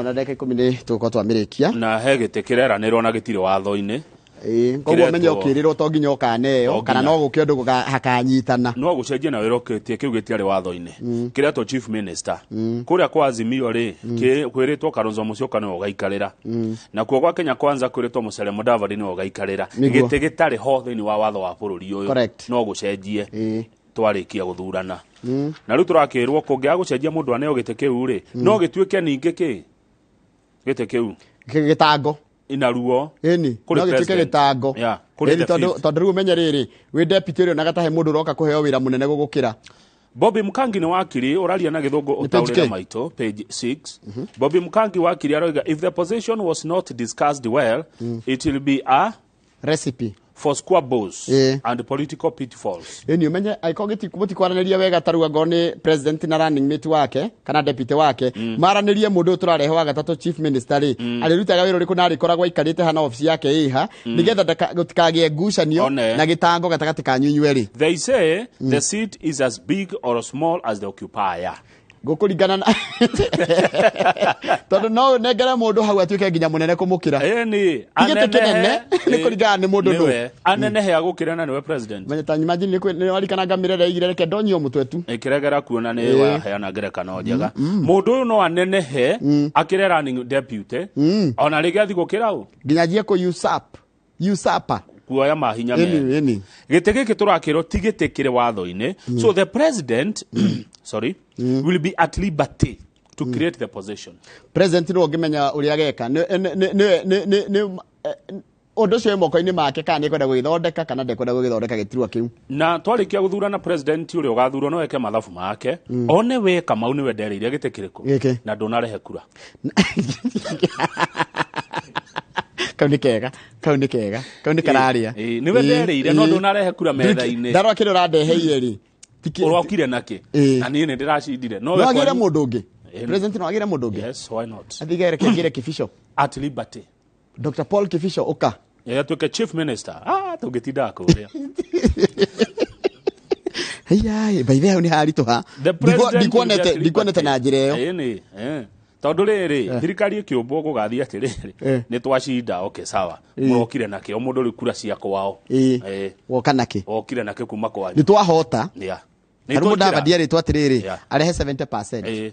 na ndeka 10 tuko twamirikia na hegete kireranirwo na gitire watho-ini koguo menye ukirirwo to nginya ukaneo kana no guke undu hakanyitana no gucenjia na wiroketie kiu gitiare watho-ini kiretwo chief minister kuria kwa Azimio ri kwiritwo Kalonzo Musyoka no gaikarira na kuo gwa Kenya Kwanza kwiritwo Musalia Mudavadi no gaikarira gite gitare ho thiini wa watho wa bururi uyu no gucenjie twarikia guthurana na riu turakirwo kungia gucenjia mundu aneo gite kiu ri no gituike ninge ki gite kiu gitango inaruo eni no gituike gitango tondu riu menye riri wi deputy ri na gatahe mundu roka kuheo wira munene gugukira Bobby Mkangi ni wakiri oraria na githungu utaurira maito page 6 Bobby Mkangi wakiri aroiga if the position was not discussed well it will be a recipe for squabbles and political pitfalls. Eni umenye aikogiti kumuti kwaraniria wega tarua ngoni president na running mate wake kana deputy wake maranirie mundu turarehe wa gatatu chief minister ri alirutaga wiro riku nari koragwa ikarite hana office yake iha nigetha gutikagie ngucanio na gitango gatagati ka nyunywe. They say the seat is as big or small as the occupier. Gukuringana na tondu no negera mundu hau atuike nginya munene kumukira eni anene ni kuringana ni mundu no anene he agukira na niwe president menye ta imagine ni warikana ngamirere igire reke ndonyo mutwetu ikiregera kuona ni wa heana ngerekano njega mundu uyu no anene he akire running deputy ona rigathi gukira u nginya jie ko usurper kuoya mahinya me gite giki turakiro tigite kire watho-ini so the president will be at liberty to create the position. President no ngimenya uria geka ne ondo cio moko-ini make kana kwenda gwithondeka kana ndekwenda gwithondeka gitirwa kiu na twarikia guthurana president uri ugathurwo no eke mathabu make one we Kamau ni we ndereire gite kiriko na ndunarehe kura kauni kega kararia ni we ndereire no ndunarehe kura metha-ini ndarwa kire urandeheire ri urokire naki na ni ndiracindire no agire mundu ungi president no agire mundu ungi yes why not athigere kingire kifisho at liberty Dr. Paul Kifisho uka tuke chief minister tugitinda kuria hey by the way ni haritu ha ndikonete na njira iyo tondu riri thirikari ikiumbo gugathia atiriri ni twacinda okay sawa murokire nake o mundu ri kura cia kwao woka nake okire nake kuma kwa ni twahota ni Mudavadi ari twatiriri arehe 70%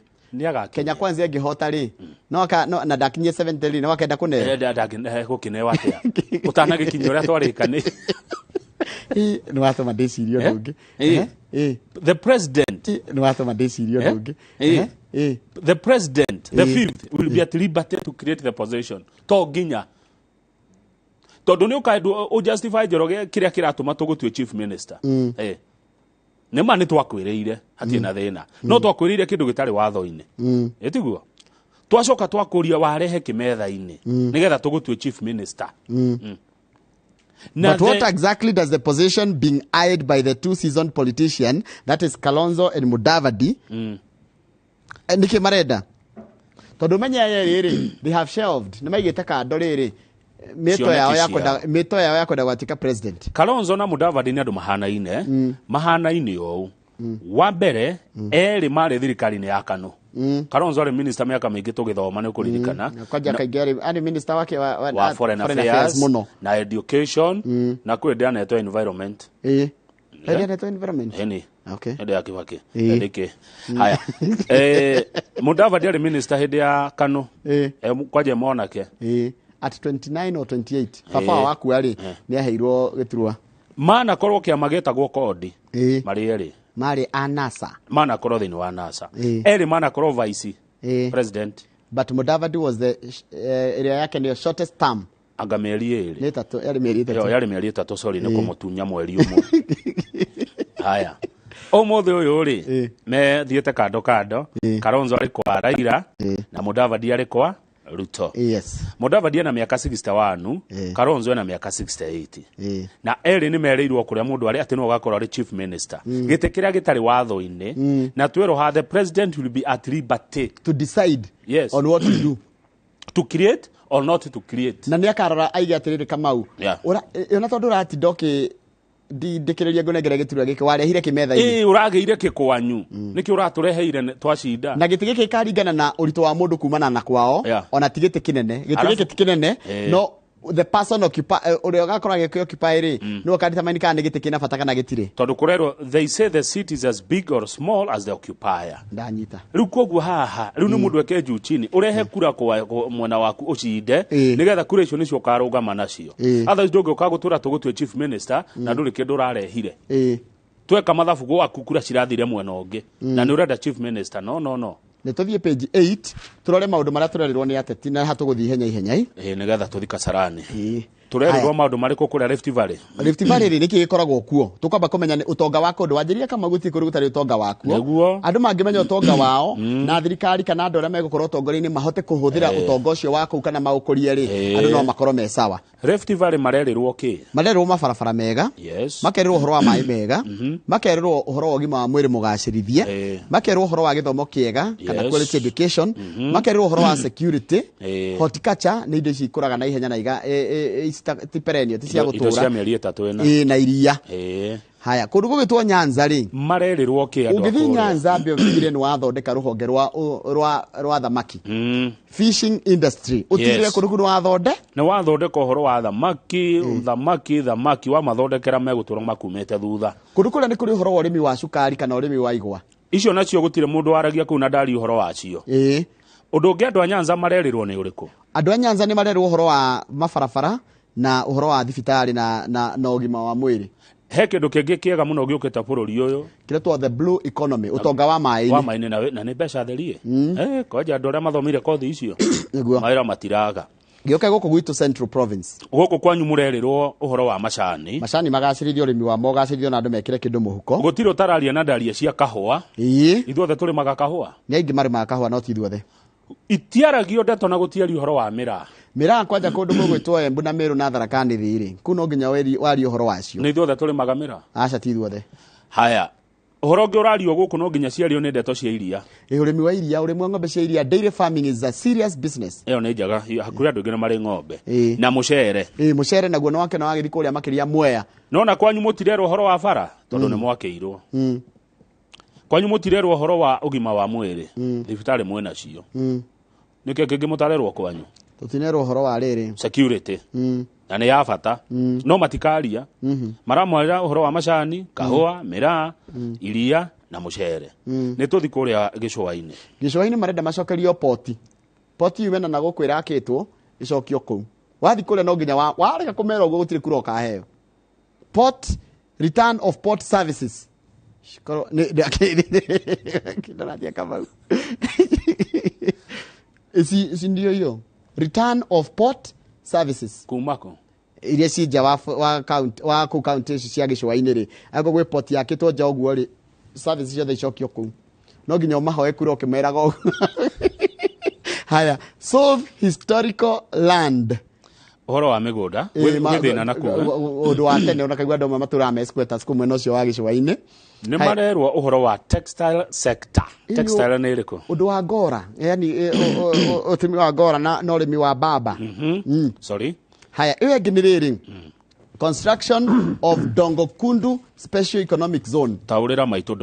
Kenya Kwanza ingihota ri no na ndakinyie 70 ri no akenda kune ndakinyie gukine watia utanagikinya uria twarikani no atoma ndecirio ndungi the president no atoma ndecirio ndungi the president the fifth will be at liberty to create the position to ginya tondu ni ukaendu o justify njoroge kiria kiratuma tugutue chief minister ne mani twakwiriire hatie na thina no twakwiriire kindu gitari watho-ini etiguo twacoka twakuria warehe kimetha-ini nigetha tugutue chief minister But what exactly does the position being eyed by the two seasoned politician, that is Kalonzo and Mudavadi, niki marenda tondu menya riri they have shelved nimaigite kando riri mito yao ya kwenda gwatika president. Kalonzo na Mudavadi ni andu mahana-ine ou wa mbere eri mari thirikari-ini ya Kanu Kalonzo ari minister miaka mingi tugithoma ni kuririkana kwaja kaigeri ari minister wake wa foreign affairs na education na kwenda na environment environment okay hede ya Kibaki ndike haya Mudavadi ari minister hede ya Kanu kwaje monake at 29 or 28 baba waku ari ni aheirwo giturwa mana korwo kiama getagwo kodi mari anasa mana korwo thini wa nasa eri mana korwo vice president but Mudavadi was the area yake ndio shortest term anga mieri eri yari mieri 3 sorry ni kumutunya mweri umwe haya omothe uyu ri me thiete kando Kalonzo ari kwa Raila na Mudavadi ari kwa Ruto. Yes. Mudavadi na miaka 61, Kalonzo na miaka 68. Na eri ni mereirwo kuria mundu ari atino gakora ari chief minister. Gite kiria gitari watho-ini na twero ha the president will be at liberty to decide on what to do. To create or not to create. Na ni akarora aige atiriri Kamau. Ona tondu rati doki ndikiriria ngunengere giturua giki warehire kimetha-ini urageire kikwanyu niki uratureheire twacinda na giti giki karingana na urito wa mundu kumana na kwao ona tigiti kinene giti giki tikinene no the person uria gakora occupy ri no determine kana giti kina bata kana gitire tondu kurero they say the city is as big or small as the occupier ndanyita riu koguo haha riu ni mundu eke juu chini urehe kura kwa mwena waku ucinde nigetha kura icio nicio ukarugama nacio otherwise ndungi ukagutura tugutwe chief minister na nduri kindu urarehire tweka mathabu gwaku kura cirathire mwena ungi na ni urenda chief minister no ne tuthie page 8 turore maundu maria turerirwo ni ateti na hatuguthie ihenya nigetha tuthi Kasarani turerirwo maundu mariko kuria Rift Valley ri niki gikoragwo kuo tukamba kumenya ni utonga wako ndu wanjiria kama guti kuri gutari utonga wako andu mangimenya utonga wao na thirikari kana andu aria megukorwo utongoria-ini mahote kuhuthira utonga ucio wako kana maukurie ri andu no makorwo me sawa Rift Valley marerirwo ki marerirwo mabarabara mega makerirwo uhoro wa mai mega makerirwo uhoro wa ugima wa mwiri mugacirithie makerirwo uhoro wa githomo kiega kana quality education makerirwo uhoro wa security horticulture ni indo ici ikuraga na ihenya na iga tiperenio ti cia gutura cia mieri 3 na iria haya kundu gugitwo Nyanza ri marerirwo ki andu ungithi Nyanza mbio bigire ni wathondeka ruhonge rwa thamaki fishing industry utigire kundu wathonde na wathondeka uhoro wa thamaki wa mathondekera megutura makumete thutha kundu kuria ni kuri uhoro wa urimi wa cukari kana urimi wa igwa icio nacio gutire mundu waragia kuu na ndari uhoro wacio undu ungi andu a Nyanza marerirwo ni uriku andu a Nyanza ni marerirwo uhoro wa mabarabara na uhoro wa thibitari na ugima wa mwiri he kindu kingi kiega muno giukita bururi uyu kiretwo the blue economy utonga wa mai-ini na ni mbeca therie koja andu aria mathomire kothi icio maira matiraga gioka guku gwitu Central Province guku kwanyu murerirwo uhoro wa macani magacirithio urimi wa mogacirithio na andu mekire kindu muhuko gutiro tararia na ndaria cia kahua ithuothe turi maga kahua ni aingi mari maga kahua no ti ithuothe itiaragio ndeto na gutiari uhoro wa mira kwanja kundu mugwitwo Embu na Meru na Tharaka Nithi ri kuno nginya wari uhoro wacio ni ithuothe turi maga mira aca ti ithuothe haya uhoro ngi urario guku no nginya ciario ni ndeto cia iria urimi wa iria urimi wa ng'ombe cia iria dairy farming is a serious business iyo ni njaga hakuri andu ngi na mari ng'ombe na mucere mucere naguo no wake na wagithi kuria makiria Mwea nona kwanyu mutirero uhoro wa bara tondu ni mwakeirwo kwanyu mutirero uhoro wa ugima wa mwiri thibitari mwena cio nike kingi mutarerwo kwanyu tutinero uhoro wa riri security na ni ya bata no matikaria maramwira uhoro wa macani kahua mira iria na mucere ni tuthi kuria gicua-ini marenda macokerio poti yumena na gukwira akitwo icokio kuu wathi kuria no nginya wareka kumera uguo gutire kura ukaheo port return of port services shikoro kinaradia kama isi ndio hiyo return of port services kumako iria cija wa county cia gicua-ini ri ako gwe port yakitwo nja uguo ri services ciothe icokio kuu no nginya umahoe kura ukimeraga uguo haya solve historical land uhoro wa migunda gwithina na kuo undu wa tene ona kaigua andu matura mesquatters kumwe no cio wa gicua-ini ni marerwo uhoro wa textile sector textile ni iriku undu wa ngora yani utimi wa ngora na urimi wa baba sorry haya iwe ngi ni riri construction of Dongokundu special economic zone taurira maitu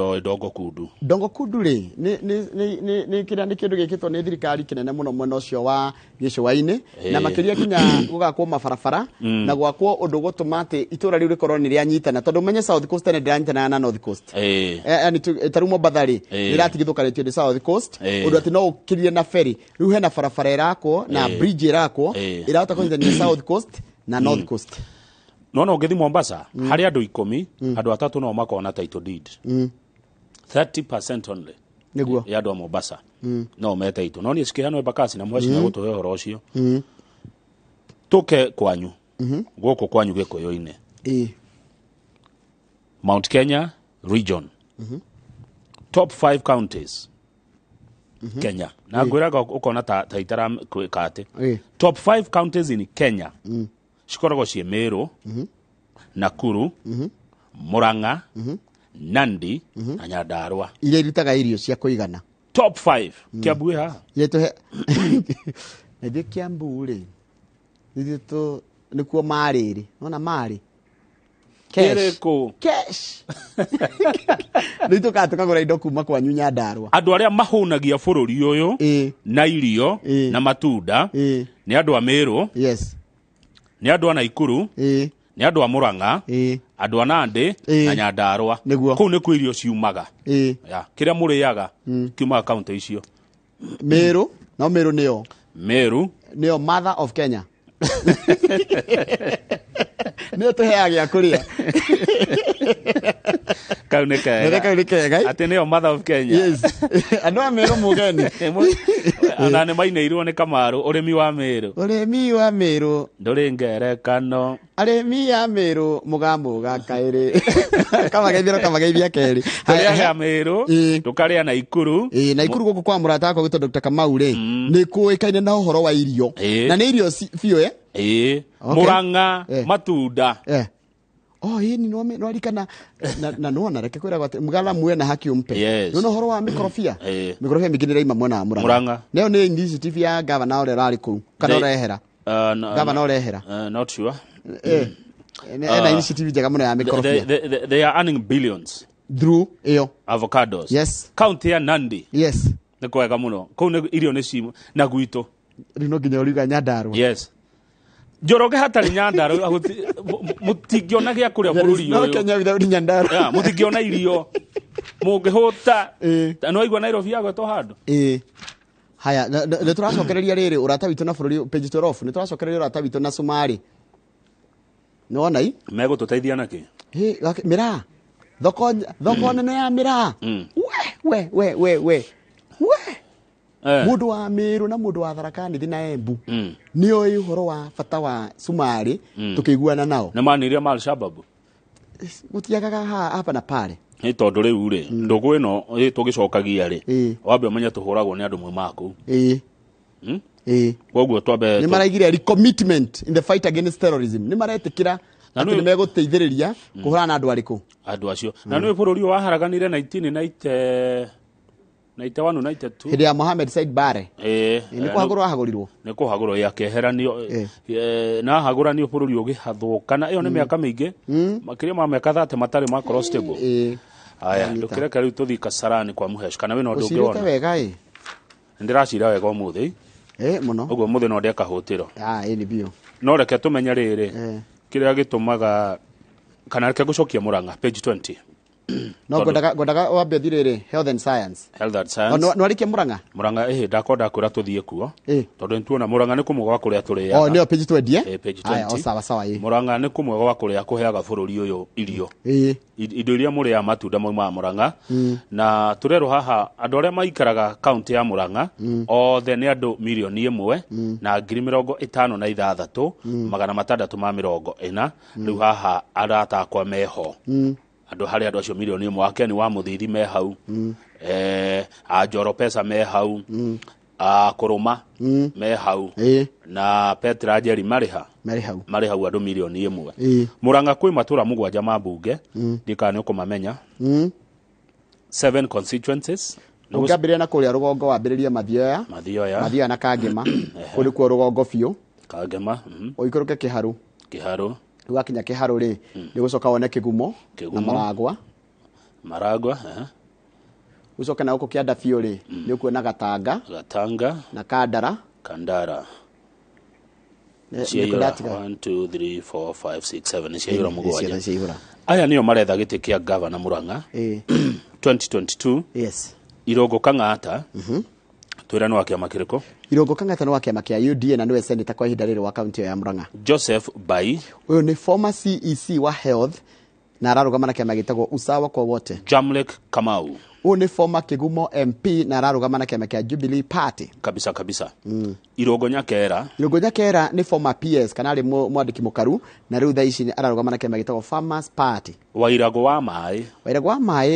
Dongokundu ri ni kindu gikitwo ni thirikari kinene muno mwena ucio wa gicua-ini na makiria kinya gugakwo mabarabara na gwakwo undu gutuma ati itura riu rikorwo ni rianyitana tondu menye South Coast ne rianyitana na North Coast yani tarumo bathari iratigithukanitio ni South Coast undu ati no ukirie na ferry riu hena barabara irakwo na bridge irakwo irahota kunyitania South Coast na North Coast no ngithi Mombasa hari andu 10 andu 3 no makona title deed 30% only niguo ya andu a Mombasa no me title no ni sikihanwe bakasi na mwaci na gutuhe horo ucio tuke kwanyu guku kwanyu gikuyu-ini Mount Kenya region top 5 counties Kenya na ngwiraga ukona ta itara kwikate top 5 counties in Kenya shikoragwo cie Meru Nakuru Murang'a Nandi na Nyandarua ile irutaga irio cia kuigana top 5 Kiambu ha ile to ndio Kiambu ri ndio to nikuo mariri ona mari Ĩrĩkũ? Cash. Nĩ tukagũra indo kuma kwanyu Nyandarua. Andũ arĩa mahũnagia bũrũri ũyũ na irio na matunda nĩ andũ a Meru. Yes. Nĩ andũ a Naikuru. Nĩ andũ a Murang'a. Andũ a Nandi na Nyandarua. Kũu nĩkuo irio ciumaga. Kĩrĩa mũrĩaga kiumaga kaunti icio. Meru, no Meru nĩyo. Meru nĩyo mother of Kenya. Nĩyo tũheaga gĩa kũrĩa. Kau nĩ kega. Atĩ nĩyo mother of Kenya. Yes. Andũ a Meru mũgeni. Na nĩ mainĩirwo nĩ Kamaru, ũrĩmi wa Meru. Ũrĩmi wa Meru. Ndũrĩ ngerekano. Arĩmi a Meru mũgambo gakaĩrĩ. Kamageithia kerĩ. Tũrĩaga Meru, tũkarĩa Naikuru. Naikuru gũkũ kwa mũrata wakwa gwĩtwo Dr. Kamau rĩ, nĩ kũĩkaine na ũhoro wa irio. Na nĩ irio biũ Murang'a, matunda. Hii ni nwarikana na nona reke kwĩragwo atĩ mugala muwe na haki umpe. Nona ũhoro wa mikrofia. Mikrofia mingĩ nĩraima mwena wa Murang'a. Nĩyo nĩ initiative ya governor ũrĩa rarĩ kũu. Kana ũrehera. Governor ũrehera. Not sure. Ena initiative njega mũno ya mikrofia. They are earning billions through avocados. Yes. County ya Nandi. Yes. Nĩ kwega mũno. Kũu irio nĩ cimu na gwitũ. Rino nginya ũriga Nyandarua. Yes. Njoroge hatarĩ Nyandarua mũtingĩona gĩa kũrĩa bũrũri ũyũ. No Kenya without Nyandarua. Mũtingĩona irio. Mũngĩhũta. No igua Nairobi yagwetwo handũ. Haya, nĩ tũracokereria rĩrĩ ũrata witũ na bũrũri page 12. Nĩ tũracokereria ũrata witũ na Somali. Nĩ wona ii? Megũtũteithia nakĩ? Mĩraa. Thoko nene ya mĩraa. We. Mũndũ wa Meru na mũndũ wa Tharaka Nithi na Embu nĩoĩ ũhoro wa bata wa Somali tũkĩiguana nao. Nĩ maniria mal shababu. Gũtiagaga hapa na pale. Nĩ tondũ rĩu rĩ ndũgũ ĩno tũgĩcokagia rĩ wambe ũmenye tũhũragwo nĩ andũ mwĩmaku. Koguo twambe nĩ maraigire recommitment in the fight against terrorism. Nĩ maretĩkĩra atĩ nĩ megũteithĩrĩria kũhũrana na andũ arĩkũ. Andũ acio. Na nĩ bũrũri ũyũ waharaganire 1991 92. Hĩndĩ ya Mohamed Said Barre. Nĩ kũhagũrwo. Nĩ kũhagũrwo yakĩeheranio na hagũranio bũrũri ũgĩhathũka na ĩyo nĩ mĩaka mĩingĩ makĩria ma mĩaka 30 matarĩ makorwo stable. Aya ndũkĩreka rĩu tũthiĩ Kasarani kwa Muhesh kana wĩna ũndũ ũngĩ wona. Ũcirĩte wega Ndĩracira wega ũmũthĩ. Mũno. Ũguo ũmũthĩ no ndeka hũtĩro. Nĩ bio. No reke tũmenye rĩrĩ kĩrĩa gĩtũmaga kana reke gũcokia Murang'a page 20. No godaga wambe thirĩrĩ health and science. No arikie Murang'a. Murang'a ndakonda kwĩra tũthiĩ kuo. Tondũ nĩtuona Murang'a nĩ kũmwe gwa kũrĩa tũrĩaga. Nĩyo page 20. Page 20. Sawa. Murang'a nĩ kũmwe gwa kũrĩa kũheaga bũrũri ũyũ irio. Indo iria mũrĩa matunda moima Murang'a na tũrerwo haha andũ arĩa maikaraga kaunti ya Murang'a othe nĩ andũ milioni 1 na 56,640 rĩu haha aratakwa meho. Andũ harĩa andũ acio milioni 1 Akeni wa Mũthithi me hau. A Njoro Pesa me hau. A Kũrũma me hau. Na Petra Njeri marĩ hau andũ milioni 1. Murang'a kwĩ matũra 7 ma mbunge ndikana ũkũmamenya. 7 constituencies. Ũngĩambĩrĩria na kũrĩa rũgongo wambĩrĩria Mathioya na Kangema. Kũrĩ kuo rũgongo biũ. Kangema. Ũikũrũke Kĩharũ. Wakinya Kĩharũ rĩ nĩ gũcoka wone Kĩgumo na Maragwa. Ucoke na huko Kianda biũ rĩ nĩ ũkuona Gatanga na Kandara. 1 2 3 4 5 6 7 ciaira mũgwanja. Aya nĩo maretha gĩtĩ kĩa governor Murang'a 2022. Yes. Irũngũ Kang'ata. Twĩra nĩ wa kĩama kĩrĩkũ? Irũngũ Kang'ata nĩ wa kĩama kĩa UDA na nĩwe senator kwa ihinda rĩrĩ wa kaunti ya Murang'a. Joseph Bai. Ũyũ nĩ former CEC wa health na ararũgama na kĩama gĩtagwo Usawa kwa wote. Jamlek Kamau. Ũyũ nĩ former Kĩgumo MP na ararũgama na kĩama kĩa Jubilee Party. Kabisa. Irũngũ Nyakera nĩ former PS kana arĩ mwandĩki mũkaru na rĩu thaa ici ararũgama na kĩama gĩtagwo Farmers Party. Wairagũ wa Maĩ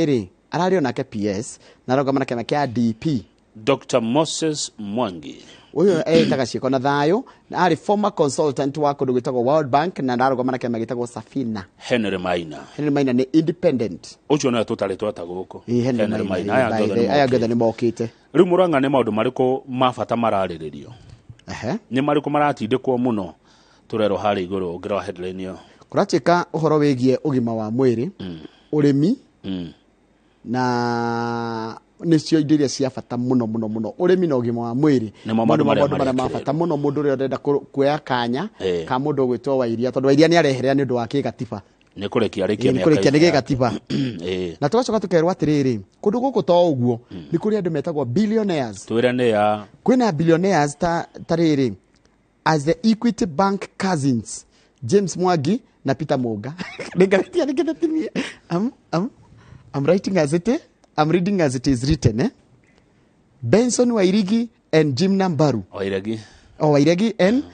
rĩ ararĩ onake PS na ararũgama na kĩama kĩa DP. Dr. Moses Mwangi. Uyu etaga ciiko na thayo na ari former consultant wa kundu gwitagwo World Bank na ndarugama na kĩama gĩtagwo Safina. Henry Maina nĩ independent. Ucio no tutare twata guku. Henry Maina aya gothe nĩ mokite. Rĩu Murang'a nĩ maũndũ marĩkũ mabata mararĩrĩrio? Nĩ marĩkũ maratindĩkwo mũno turero harĩ igũrũ ngĩra headline yo? kuratuika uhoro wigie ugima wa mwiri urimi na nicio indo iria cia bata muno urimi na ugima wa mwiri maundu maria ma bata muno mundu uria urenda kuoya kanya ka mundu gwitwo Wairia tondu Wairia ni areherera ni undu wa kigatiba ni kurekia ni gigatiba na tugacoka tukerwo atiriri kundu guku to uguo ni kuri andu metagwo billionaires twira ni ya kwina billionaires tariri as the Equity Bank cousins James Mwangi na Peter Muga. I'm writing as it is. I'm reading as it is written. Benson Wairigi and Jimna Mbaru. Wairigi and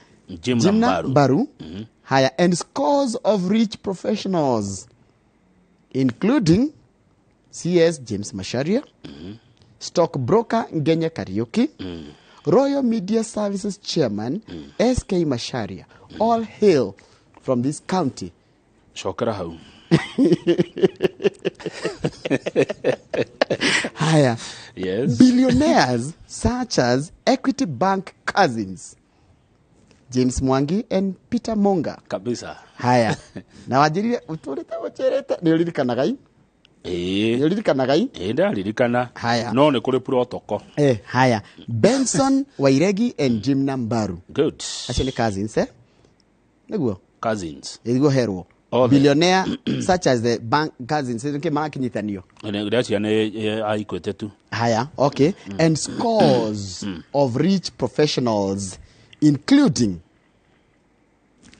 Jimna Mbaru. Higher and scores of rich professionals, including CS James Masharia, stockbroker Ngenya Kariuki, Royal Media Services Chairman SK Masharia. All hail from this county. Shokera hau. Higher. Yes. Billionaires such as Equity Bank cousins James Mwangi and Peter Monga. Kabisa. Haya. Na wajirire uturete ucherete ni uririkanaga i? Ni uririkanaga i? Ndaririkana. Haya. No ni kuri protocol. Haya. Benson Wairegi and Jimna Mbaru. Good. Acio ni cousins Niguo. Cousins. Niguo herwo. Billionaire such as the bank cousins nke marakinyitanio. Ndacia ni aikwete tu. Haya. Okay. And scores of rich professionals, including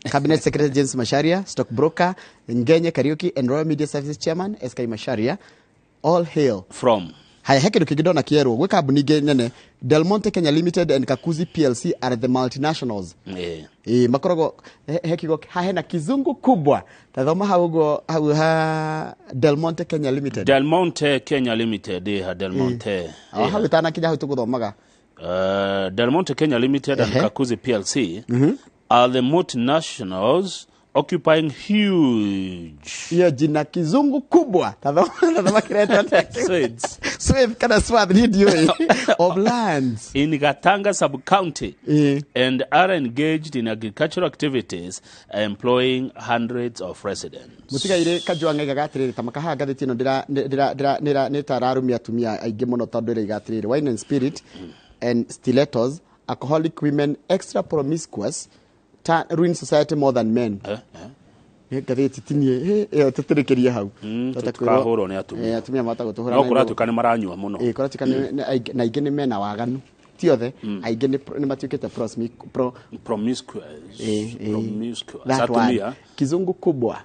Cabinet Secretary James Masharia, stockbroker Ngenya Kariuki and Royal Media Services Chairman SK Masharia. All hail from. Haya hekiru kigidona kiero gwe kambuni nene Del Monte Kenya Limited and Kakuzi PLC are the multinationals. Makorogo hekigo hahena kizungu kubwa. Tathoma haugo ha Del Monte Kenya Limited. Del Monte Kenya Limited Del Monte. Hawitana kija hutuguthomaga. Del Monte Kenya Limited and Kakuzi PLC are the multinationals occupying huge. Hiyo jina kizungu kubwa. Tathoma kireta Swith kana swad radio of lands in Gatanga sub-county and are engaged in agricultural activities employing hundreds of residents. Mutigaire kajwanga gagatire tamakaha gathiti no ndira netararumia atumia aingi muno tondu ira igatirire wine and spirit and stilettos, alcoholic women, extra promiscuous, ruin society more than men. Gathiti tinie tuturekeria hau tutakahoro ni atumia atumia mata gutuhura no kuratuka ni maranyua muno kuratuka na aingi ni mena waganu ti othe aingi ni matiukite promiscuous atumia kizungu kubwa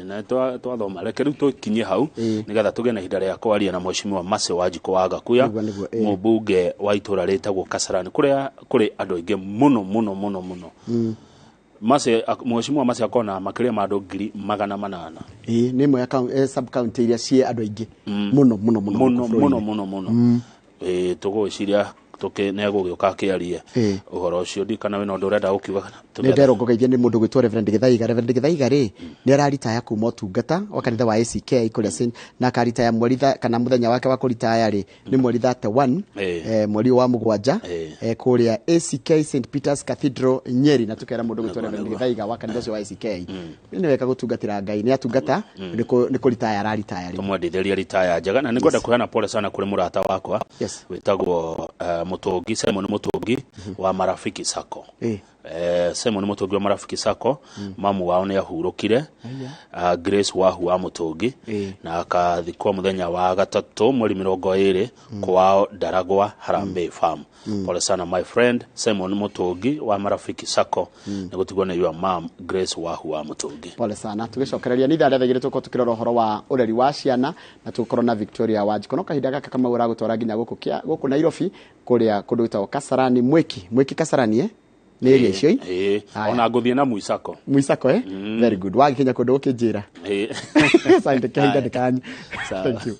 na twathoma reke riu tukinyie hau nigetha tuge na ihinda ria kwaria na mheshimiwa Mase Wanjiko wa Gakuya mubunge wa itura ritagwo Kasarani kuria kuri andu aingi muno mheshimiwa Mase akona makiria ma andu 800 ni mo ya sub county iria cie andu aingi muno tugwiciria tuke nego gioka kiarie uhoro ucio ndikana we no ndurenda ukiuga ne ndero ngogeithia ni mundu gwitwa Reverend Githaiga ri ni araritaya kuma utungata wa kanitha wa ACK kuria sin na karitaya mweri kana muthenya wake wa kuritaya ri ni mweri 31 mweri wa mugwanja kuria ACK St Peter's Cathedral Nyeri na tukera mundu gwitwa Reverend Githaiga wa kanitha ucio wa ACK ni weka gutungatira Ngai ni atungata ni kuritaya araritaya ri tumwendithĩria ritaya njega na nikwenda kuhana pole sana kuri murata wakwa witagwo Mutungi Simon Mutungi wa Marafiki Sacco Simon Mutungi wa Marafiki Sacco mamu wao ni ahurukire Grace Wahu wa Mutungi na akathikwo muthenya wa gatatu mweri 20 kwao Daragwa Harambee Farm. Pole sana my friend Simon Mutungi wa Marafiki Sacco nigutigwo na your mom Grace Wahu wa Mutungi. Pole sana tugicokereria ni thare thegire tuko tukirora horo wa ureri wa ciana na tukorwo na Victoria Wanjiko no kahinda gaka kama uragutwara nginya guku Nairobi kuria kundu gwitagwo Kasarani mwiki Kasarani ni area icio ona nguthie na Muisako very good wagikinya kundu ukinjira asante kahinda ndikanyu thank you